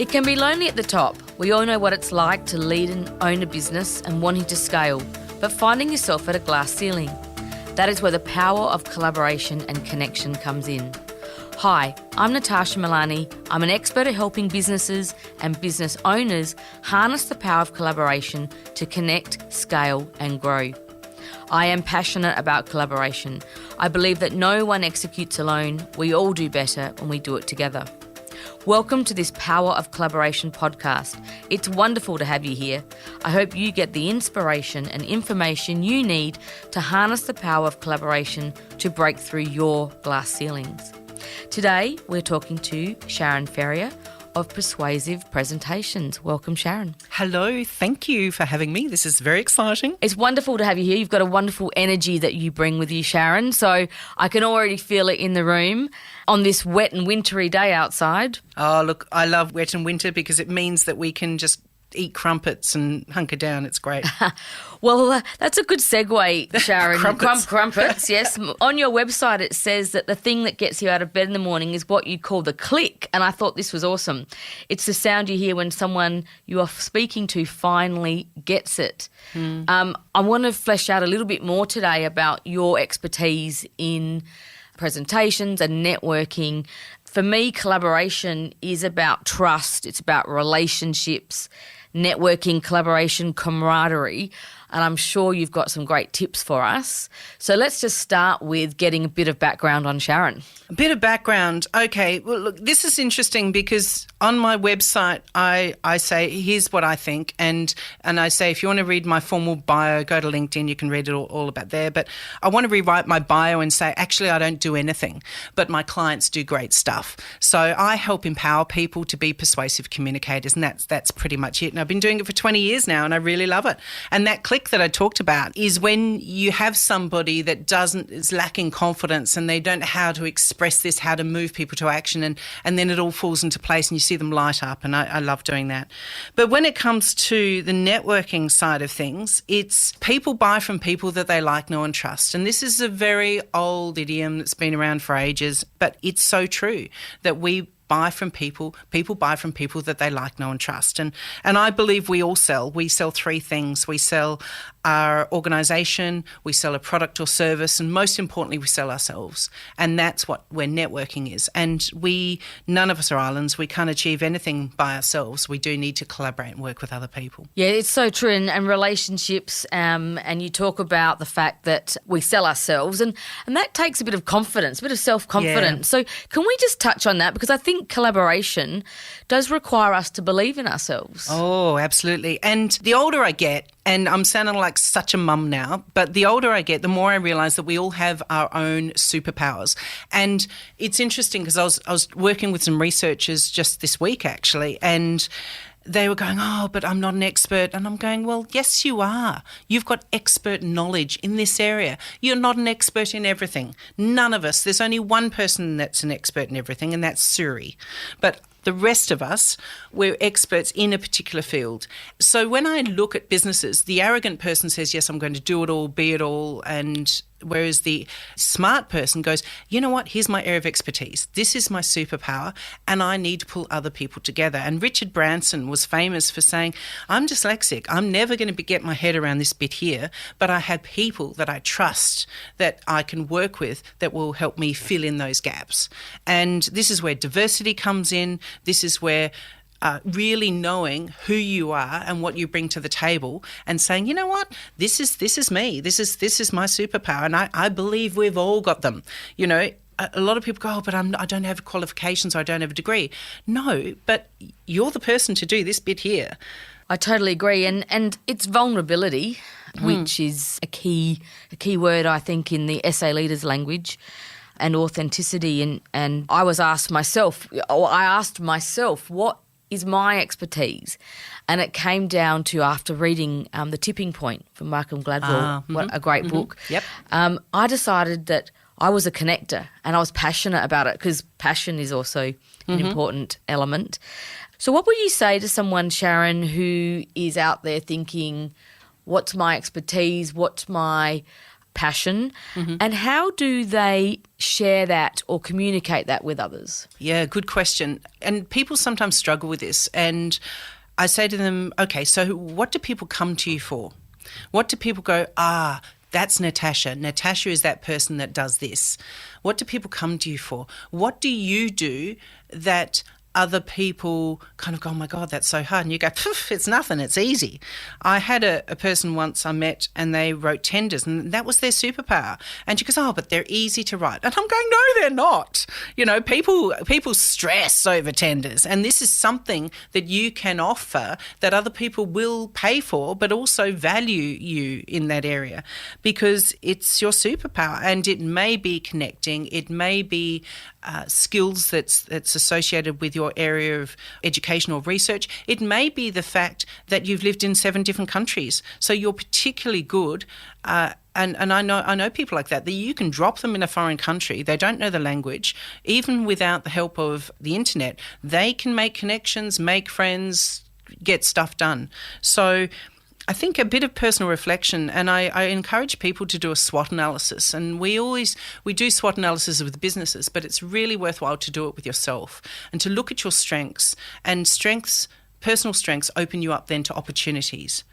It can be lonely at the top. We all know what it's like to lead and own a business and wanting to scale, but finding yourself at a glass ceiling. That is where the power of collaboration and connection comes in. Hi, I'm Natasha Milani. I'm an expert at helping businesses and business owners harness the power of collaboration to connect, scale and grow. I am passionate about collaboration. I believe that no one executes alone. We all do better when we do it together. Welcome to this Power of Collaboration podcast. It's wonderful to have you here. I hope you get the inspiration and information you need to harness the power of collaboration to break through your glass ceilings. Today, we're talking to Sharon Ferrier of Persuasive Presentations. Welcome, Sharon. Hello, thank you for having me. This is very exciting. It's wonderful to have you here. You've got a wonderful energy that you bring with you, Sharon. So I can already feel it in the room on this wet and wintry day outside. Oh, look, I love wet and winter because it means that we can just eat crumpets and hunker down. It's great. Well, that's a good segue, Sharon. Crumpets. Yes. On your website, it says that the thing that gets you out of bed in the morning is what you call the click. And I thought this was awesome. It's the sound you hear when someone you are speaking to finally gets it. I want to flesh out a little bit more today about your expertise in presentations and networking. For me, collaboration is about trust. It's about relationships, networking, collaboration, camaraderie, and I'm sure you've got some great tips for us. So let's just start with getting a bit of background on Sharon. A bit of background. Okay, well, look, this is interesting because on my website I say, here's what I think, and I say if you want to read my formal bio, go to LinkedIn, you can read it all about there. But I want to rewrite my bio and say, actually, I don't do anything, but my clients do great stuff. So I help empower people to be persuasive communicators, and that's pretty much it. And I've been doing it for 20 years now, and I really love it. And that click that I talked about is when you have somebody that is lacking confidence and they don't know how to express this, how to move people to action, and then it all falls into place and you see them light up, and I love doing that. But when it comes to the networking side of things, it's people buy from people that they like, know and trust. And this is a very old idiom that's been around for ages, but it's so true that we buy from people buy from people that they like, know and trust. And I believe we sell three things. We sell our organisation, we sell a product or service, and most importantly, we sell ourselves. And that's where networking is. And none of us are islands. We can't achieve anything by ourselves. We do need to collaborate and work with other people. Yeah, it's so true. And relationships, and you talk about the fact that we sell ourselves, and that takes a bit of confidence, a bit of self-confidence. Yeah. So can we just touch on that? Because I think collaboration does require us to believe in ourselves. Oh, absolutely. And the older I get, and I'm sounding like such a mum now, but the older I get, the more I realise that we all have our own superpowers. And it's interesting because I was working with some researchers just this week actually, and they were going, oh, but I'm not an expert. And I'm going, well, yes, you are. You've got expert knowledge in this area. You're not an expert in everything. None of us. There's only one person that's an expert in everything, and that's Suri. But the rest of us, we're experts in a particular field. So when I look at businesses, the arrogant person says, yes, I'm going to do it all, be it all, and whereas the smart person goes, you know what, here's my area of expertise. This is my superpower, and I need to pull other people together. And Richard Branson was famous for saying, I'm dyslexic. I'm never going to get my head around this bit here, but I have people that I trust that I can work with that will help me fill in those gaps. And this is where diversity comes in. This is where really knowing who you are and what you bring to the table and saying, you know what, this is me. This is my superpower. And I believe we've all got them. You know, a lot of people go, oh, but I don't have qualifications or I don't have a degree. No, but you're the person to do this bit here. I totally agree. And it's vulnerability, which is a key word, I think, in the SA leaders language, and authenticity. And I asked myself, what is my expertise? And it came down to, after reading The Tipping Point from Malcolm Gladwell, what a great book. Yep. I decided that I was a connector and I was passionate about it, because passion is also an important element. So what would you say to someone, Sharon, who is out there thinking, what's my expertise? What's my passion. And how do they share that or communicate that with others? Yeah, good question. And people sometimes struggle with this. And I say to them, okay, so what do people come to you for? What do people go, that's Natasha. Natasha is that person that does this. What do people come to you for? What do you do that other people kind of go, oh my God, that's so hard. And you go, it's nothing, it's easy. I had a person once I met and they wrote tenders and that was their superpower. And she goes, oh, but they're easy to write. And I'm going, no, they're not. You know, people stress over tenders. And this is something that you can offer that other people will pay for, but also value you in that area because it's your superpower. And it may be connecting, it may be skills that's associated with your area of education or research. It may be the fact that you've lived in 7 different countries, so you're particularly good. And I know people like that you can drop them in a foreign country. They don't know the language. Even without the help of the internet, they can make connections, make friends, get stuff done. So I think a bit of personal reflection, and I encourage people to do a SWOT analysis. And we do SWOT analysis with businesses, but it's really worthwhile to do it with yourself and to look at your strengths. And personal strengths open you up then to opportunities.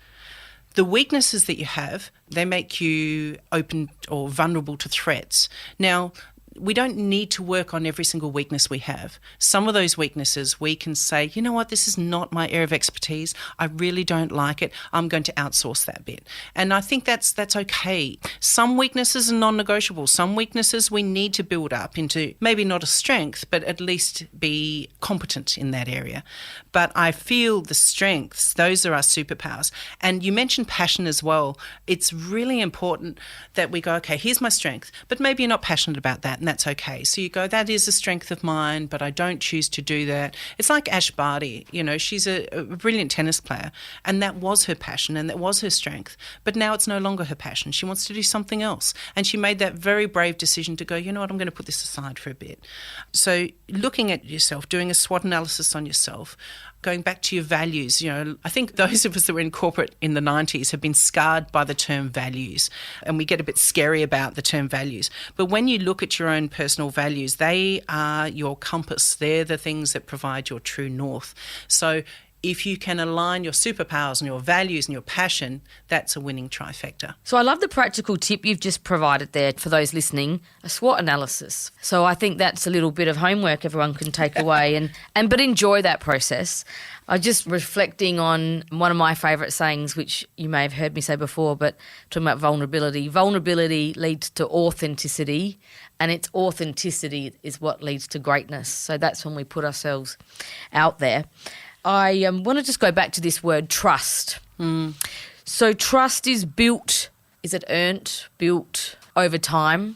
The weaknesses that you have, they make you open or vulnerable to threats. Now, we don't need to work on every single weakness we have. Some of those weaknesses we can say, you know what, this is not my area of expertise. I really don't like it. I'm going to outsource that bit. And I think that's okay. Some weaknesses are non-negotiable. Some weaknesses we need to build up into maybe not a strength, but at least be competent in that area. But I feel the strengths, those are our superpowers. And you mentioned passion as well. It's really important that we go, okay, here's my strength, but maybe you're not passionate about that. And that's okay. So you go, that is a strength of mine, but I don't choose to do that. It's like Ash Barty, you know, she's a brilliant tennis player and that was her passion and that was her strength. But now it's no longer her passion. She wants to do something else. And she made that very brave decision to go, you know what, I'm going to put this aside for a bit. So looking at yourself, doing a SWOT analysis on yourself, going back to your values, you know, I think those of us that were in corporate in the 90s have been scarred by the term values, and we get a bit scary about the term values. But when you look at your own personal values, they are your compass. They're the things that provide your true north. So if you can align your superpowers and your values and your passion, that's a winning trifecta. So I love the practical tip you've just provided there for those listening, a SWOT analysis. So I think that's a little bit of homework everyone can take away but enjoy that process. I just reflecting on one of my favourite sayings, which you may have heard me say before, but talking about vulnerability. Vulnerability leads to authenticity, and it's authenticity is what leads to greatness. So that's when we put ourselves out there. I want to just go back to this word trust. So trust is built, is it earned, built over time?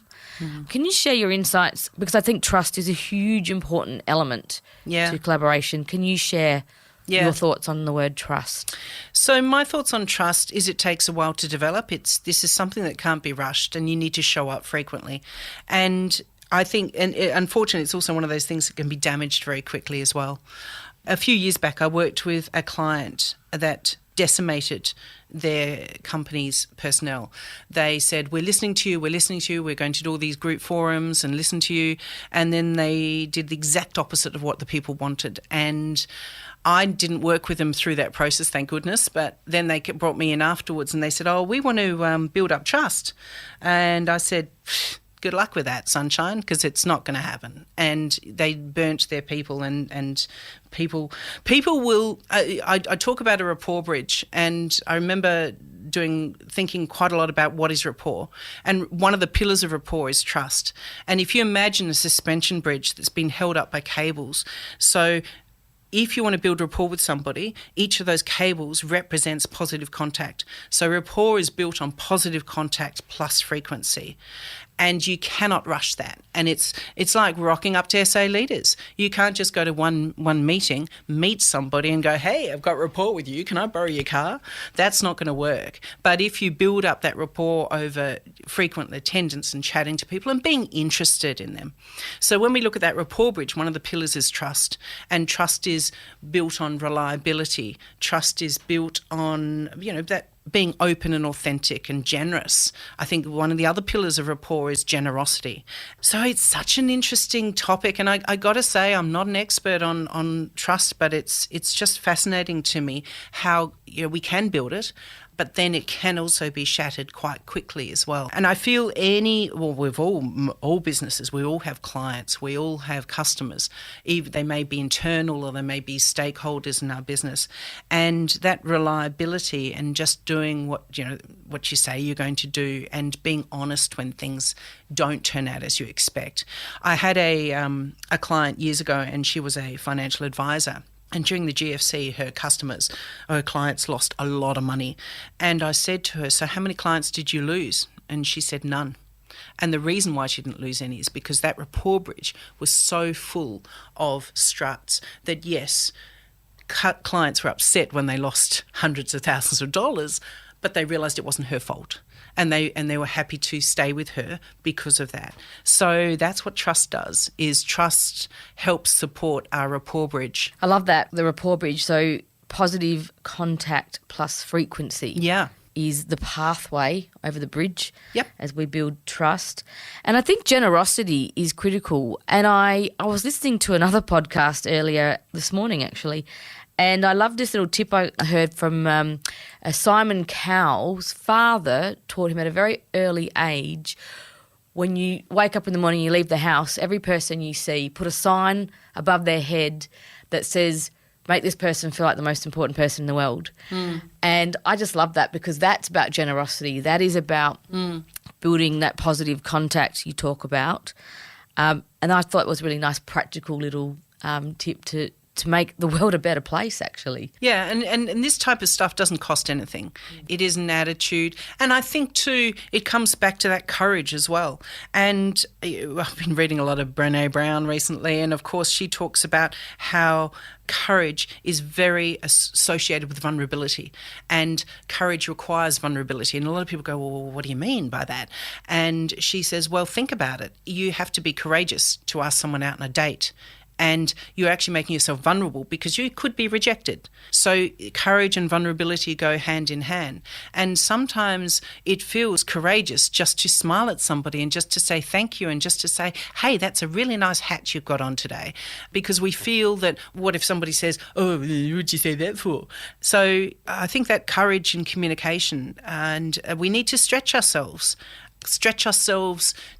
Can you share your insights? Because I think trust is a huge important element to collaboration. Can you share your thoughts on the word trust? So my thoughts on trust is it takes a while to develop. This is something that can't be rushed and you need to show up frequently. And I think, unfortunately, it's also one of those things that can be damaged very quickly as well. A few years back, I worked with a client that decimated their company's personnel. They said, we're listening to you, we're going to do all these group forums and listen to you. And then they did the exact opposite of what the people wanted. And I didn't work with them through that process, thank goodness, but then they brought me in afterwards and they said, we want to build up trust. And I said, good luck with that, sunshine, because it's not going to happen. And they burnt their people and people will... I talk about a rapport bridge, and I remember thinking quite a lot about what is rapport. And one of the pillars of rapport is trust. And if you imagine a suspension bridge that's been held up by cables, so if you want to build rapport with somebody, each of those cables represents positive contact. So rapport is built on positive contact plus frequency. And you cannot rush that. And it's like rocking up to SA leaders. You can't just go to one meeting, meet somebody and go, hey, I've got rapport with you. Can I borrow your car? That's not going to work. But if you build up that rapport over frequent attendance and chatting to people and being interested in them. So when we look at that rapport bridge, one of the pillars is trust. And trust is built on reliability. Trust is built on, that being open and authentic and generous. I think one of the other pillars of rapport is generosity. So it's such an interesting topic, and I got to say, I'm not an expert on trust, but it's just fascinating to me how we can build it, but then it can also be shattered quite quickly as well. And I feel we've all businesses, we all have clients, we all have customers. Either they may be internal or they may be stakeholders in our business. And that reliability and just doing what you say you're going to do and being honest when things don't turn out as you expect. I had a client years ago, and she was a financial advisor. And during the GFC, her clients lost a lot of money. And I said to her, so how many clients did you lose? And she said none. And the reason why she didn't lose any is because that rapport bridge was so full of struts that, yes, clients were upset when they lost hundreds of thousands of dollars, but they realised it wasn't her fault. And they were happy to stay with her because of that. So that's what trust does, is trust helps support our rapport bridge. I love that, the rapport bridge. So positive contact plus frequency is the pathway over the bridge as we build trust. And I think generosity is critical. And I was listening to another podcast earlier this morning, actually, and I love this little tip I heard from Simon Cowell's father taught him at a very early age, when you wake up in the morning, you leave the house, every person you see, put a sign above their head that says, make this person feel like the most important person in the world. And I just love that, because that's about generosity. That is about building that positive contact you talk about. And I thought it was a really nice practical little tip to make the world a better place, actually. Yeah, and this type of stuff doesn't cost anything. It is an attitude. And I think, too, it comes back to that courage as well. And I've been reading a lot of Brené Brown recently, and, of course, she talks about how courage is very associated with vulnerability, and courage requires vulnerability. And a lot of people go, well, what do you mean by that? And she says, well, think about it. You have to be courageous to ask someone out on a date, and you're actually making yourself vulnerable because you could be rejected. So courage and vulnerability go hand in hand. And sometimes it feels courageous just to smile at somebody and just to say thank you, and just to say, hey, that's a really nice hat you've got on today. Because we feel that, what if somebody says, oh, what'd you say that for? So I think that courage and communication, and we need to stretch ourselves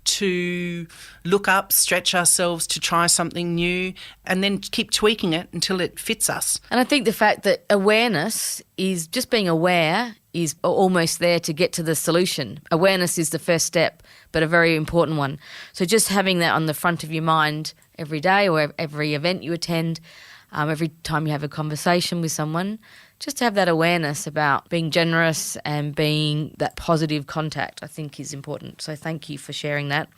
to look up, stretch ourselves to try something new, and then keep tweaking it until it fits us. And I think the fact that awareness is just being aware is almost there to get to the solution. Awareness is the first step, but a very important one. So just having that on the front of your mind every day, or every event you attend, every time you have a conversation with someone, just to have that awareness about being generous and being that positive contact, I think, is important. So thank you for sharing that.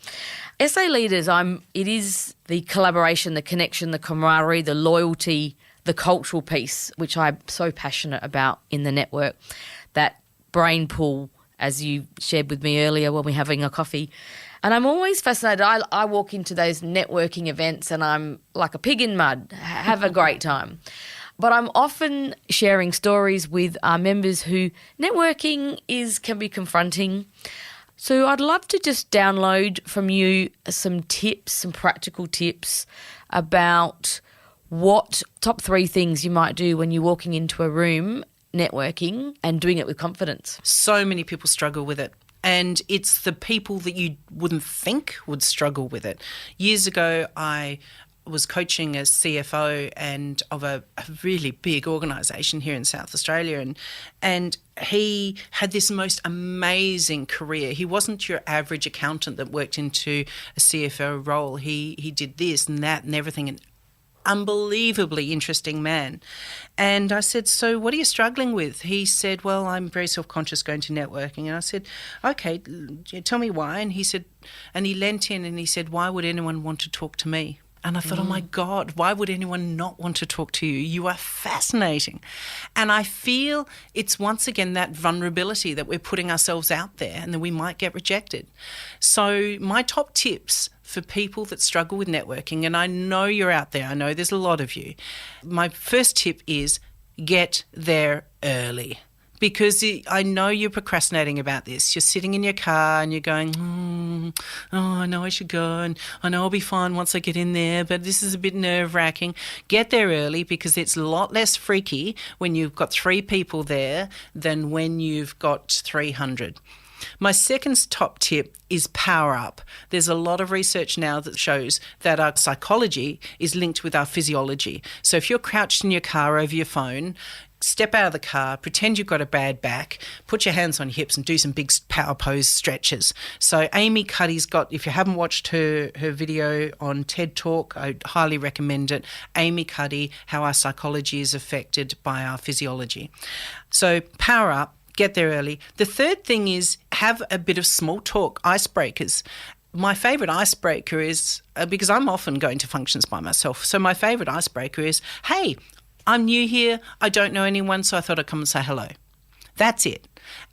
SA leaders, it is the collaboration, the connection, the camaraderie, the loyalty, the cultural piece, which I'm so passionate about in the network. That brain pool, as you shared with me earlier when we're having a coffee. And I'm always fascinated. I walk into those networking events and I'm like a pig in mud, have a great time. But I'm often sharing stories with our members who networking can be confronting. So I'd love to just download from you some tips, some practical tips about what top 3 things you might do when you're walking into a room networking and doing it with confidence. So many people struggle with it. And it's the people that you wouldn't think would struggle with it. Years ago, I was coaching a CFO and of a really big organisation here in South Australia, and he had this most amazing career. He wasn't your average accountant that worked into a CFO role. He did this and that and everything, and unbelievably interesting man. And I said, so what are you struggling with? He said, well, I'm very self-conscious going to networking. And I said, okay, tell me why. And he said, and he leant in and he said, why would anyone want to talk to me? And I thought, oh my God, why would anyone not want to talk to you? You are fascinating. And I feel it's once again that vulnerability that we're putting ourselves out there and that we might get rejected. So my top tips for people that struggle with networking, and I know you're out there, I know there's a lot of you. My first tip is get there early. because I know you're procrastinating about this. You're sitting in your car and you're going, I know I should go and I know I'll be fine once I get in there, but this is a bit nerve-wracking. Get there early because it's a lot less freaky when you've got 3 people there than when you've got 300. My second top tip is power up. There's a lot of research now that shows that our psychology is linked with our physiology. So if you're crouched in your car over your phone, step out of the car, pretend you've got a bad back, put your hands on your hips and do some big power pose stretches. So Amy Cuddy's got, if you haven't watched her video on TED Talk, I highly recommend it. Amy Cuddy, How Our Psychology is Affected by Our Physiology. So power up. Get there early. The third thing is have a bit of small talk, icebreakers. My favourite icebreaker is, because I'm often going to functions by myself, so my favourite icebreaker is, hey, I'm new here, I don't know anyone, so I thought I'd come and say hello. That's it.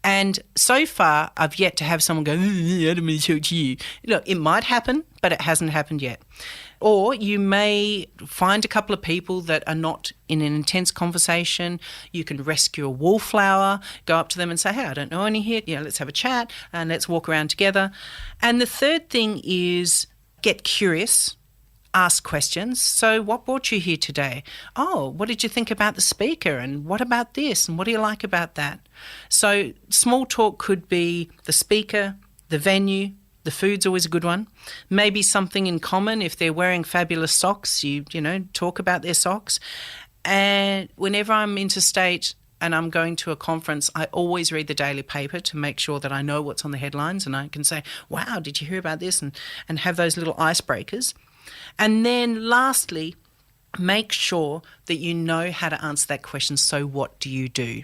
And so far, I've yet to have someone go, I don't want to talk to you. Look, it might happen, but it hasn't happened yet. Or you may find a couple of people that are not in an intense conversation. You can rescue a wallflower, go up to them and say, hey, I don't know any here. Let's have a chat and let's walk around together. And the third thing is get curious. Ask questions. So what brought you here today? Oh, what did you think about the speaker? And what about this? And what do you like about that? So small talk could be the speaker, the venue. The food's always a good one. Maybe something in common. If they're wearing fabulous socks, you talk about their socks. And whenever I'm interstate and I'm going to a conference, I always read the daily paper to make sure that I know what's on the headlines and I can say, wow, did you hear about this? And have those little icebreakers. And then lastly, make sure that you know how to answer that question, so what do you do?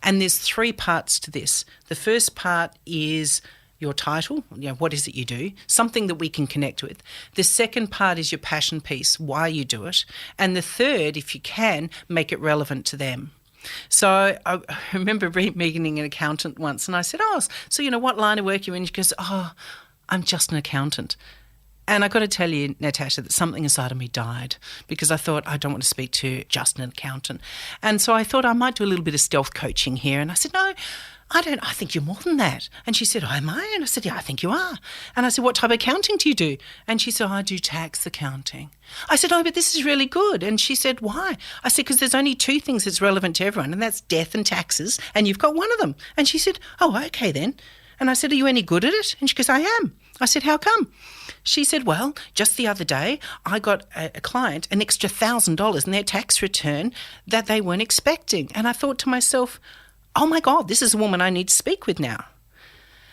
And there's 3 parts to this. The first part is your title, what is it you do, something that we can connect with. The second part is your passion piece, why you do it. And the third, if you can, make it relevant to them. So I remember meeting an accountant once and I said, so what line of work are you in? She goes, I'm just an accountant. And I got to tell you, Natasha, that something inside of me died because I thought I don't want to speak to just an accountant. And so I thought I might do a little bit of stealth coaching here. And I said, no, I don't. I think you're more than that. And she said, am I? And I said, yeah, I think you are. And I said, what type of accounting do you do? And she said, I do tax accounting. I said, but this is really good. And she said, why? I said, because there's only 2 things that's relevant to everyone, and that's death and taxes, and you've got one of them. And she said, okay then. And I said, are you any good at it? And she goes, I am. I said, how come? She said, well, just the other day I got a client an extra $1,000 in their tax return that they weren't expecting. And I thought to myself, oh my God, this is a woman I need to speak with now.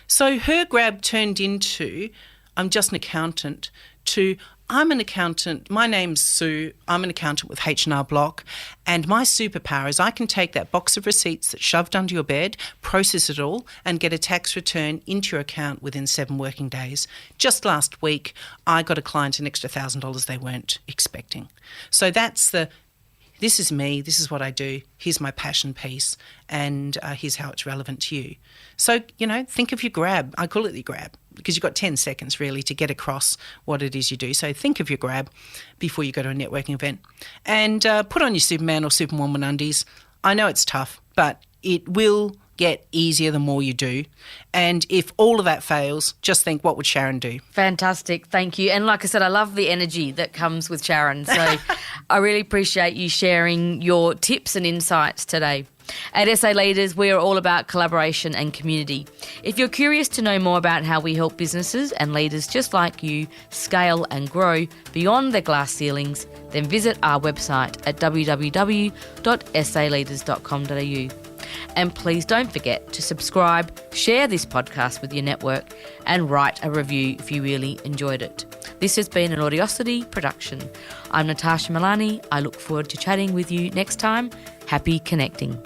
So her grab turned into, I'm just an accountant, to I'm an accountant, my name's Sue, I'm an accountant with H&R Block, and my superpower is I can take that box of receipts that's shoved under your bed, process it all, and get a tax return into your account within 7 working days. Just last week, I got a client an extra $1,000 they weren't expecting. So that's this is me, this is what I do, here's my passion piece, and here's how it's relevant to you. So, think of your grab. I call it the grab because you've got 10 seconds really to get across what it is you do. So think of your grab before you go to a networking event. And put on your Superman or Superwoman undies. I know it's tough, but it will get easier the more you do. And if all of that fails, just think, what would Sharon do? Fantastic. Thank you. And like I said, I love the energy that comes with Sharon. So I really appreciate you sharing your tips and insights today. At SA Leaders, we are all about collaboration and community. If you're curious to know more about how we help businesses and leaders just like you scale and grow beyond their glass ceilings, then visit our website at www.saleaders.com.au. And please don't forget to subscribe, share this podcast with your network, and write a review if you really enjoyed it. This has been an Audiosity production. I'm Natasha Milani. I look forward to chatting with you next time. Happy connecting.